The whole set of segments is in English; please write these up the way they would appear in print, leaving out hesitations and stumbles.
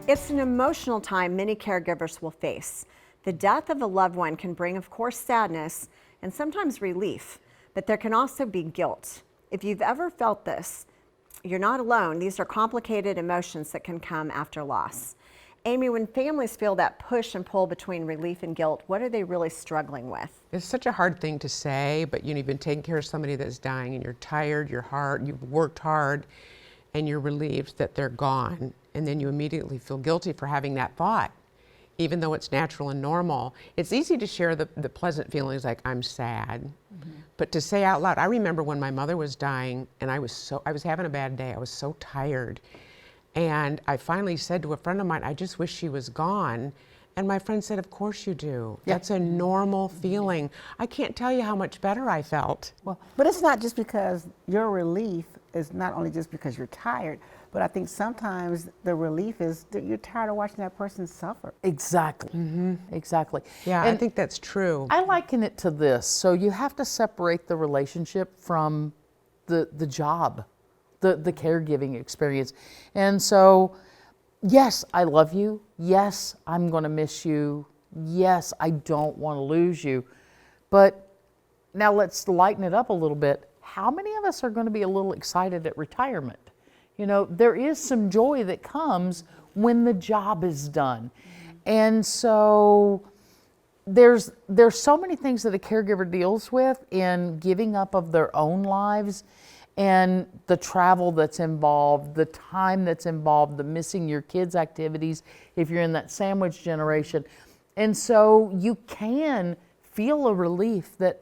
It's an emotional time many caregivers will face. The death of a loved one can bring, of course, sadness and sometimes relief, but there can also be guilt. If you've ever felt this, you're not alone. These are complicated emotions that can come after loss. Amy, when families feel that push and pull between relief and guilt, what are they really struggling with? It's such a hard thing to say, but you've been taking care of somebody that's dying and you're tired, you've worked hard, and you're relieved that they're gone. And then you immediately feel guilty for having that thought, even though it's natural and normal. It's easy to share the pleasant feelings like I'm sad, but to say out loud, I remember when my mother was dying and I was having a bad day. I was so tired. And I finally said to a friend of mine, I just wish she was gone. And my friend said, of course you do. Yeah. That's a normal feeling. I can't tell you how much better I felt. Well, but it's not just because your relief is not only just because you're tired, but I think sometimes the relief is that you're tired of watching that person suffer. Exactly. Exactly. Yeah, And I think that's true. I liken it to this. So you have to separate the relationship from the job, the caregiving experience. And so, yes, I love you. Yes, I'm going to miss you. Yes, I don't want to lose you. But now let's lighten it up a little bit. How many of us are going to be a little excited at retirement? You know, there is some joy that comes when the job is done. And so there's so many things that a caregiver deals with in giving up of their own lives, and the travel that's involved, the time that's involved, the missing your kids' activities if you're in that sandwich generation. And so you can feel a relief that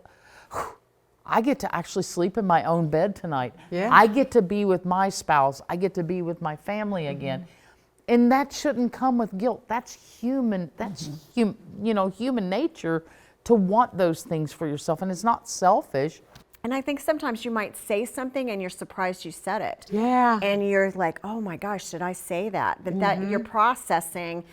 I get to actually sleep in my own bed tonight. Yeah. I get to be with my spouse. I get to be with my family again. And that shouldn't come with guilt. That's human. That's human nature to want those things for yourself. And it's not selfish. And I think sometimes you might say something and you're surprised you said it. Yeah. And you're like, oh my gosh, did I say that? But that you're processing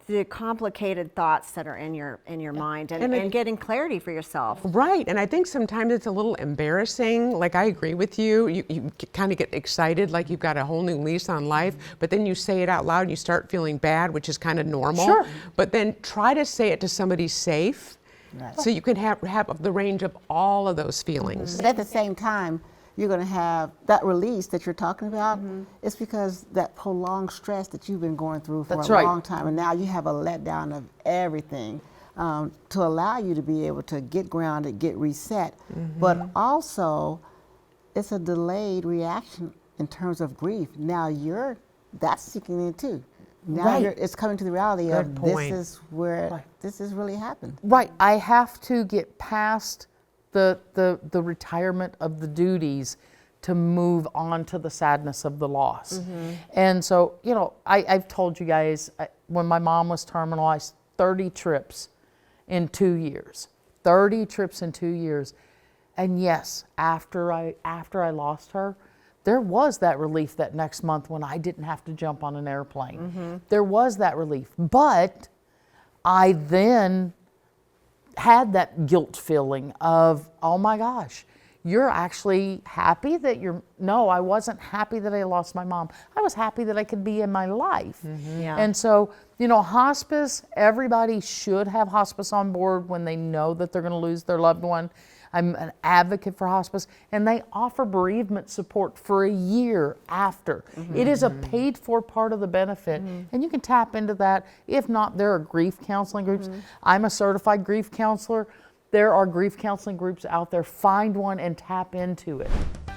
the complicated thoughts that are in your mind and getting clarity for yourself. Right, and I think sometimes it's a little embarrassing. Like, I agree with you. You kind of get excited like you've got a whole new lease on life, but then you say it out loud and you start feeling bad, which is kind of normal. Sure. But then try to say it to somebody safe, so you can have the range of all of those feelings. But at the same time, you're going to have that release that you're talking about. It's because that prolonged stress that you've been going through for That's a right. long time, and now you have a letdown of everything to allow you to be able to get grounded, get reset. But also, it's a delayed reaction in terms of grief. Now that's sinking in too. Now Right. it's coming to the reality Good of point. this is where this has really happened. Right, I have to get past the retirement of the duties to move on to the sadness of the loss. And so, I've told you guys, when my mom was terminal, 30 trips in 2 years. 30 trips in 2 years. And yes, after I lost her, there was that relief that next month when I didn't have to jump on an airplane. There was that relief. But I then had that guilt feeling of, oh my gosh, you're actually happy that no, I wasn't happy that I lost my mom. I was happy that I could be in my life. Yeah. And so, hospice, everybody should have hospice on board when they know that they're going to lose their loved one. I'm an advocate for hospice, and they offer bereavement support for a year after. It is a paid for part of the benefit, and you can tap into that. If not, there are grief counseling groups. I'm a certified grief counselor. There are grief counseling groups out there. Find one and tap into it.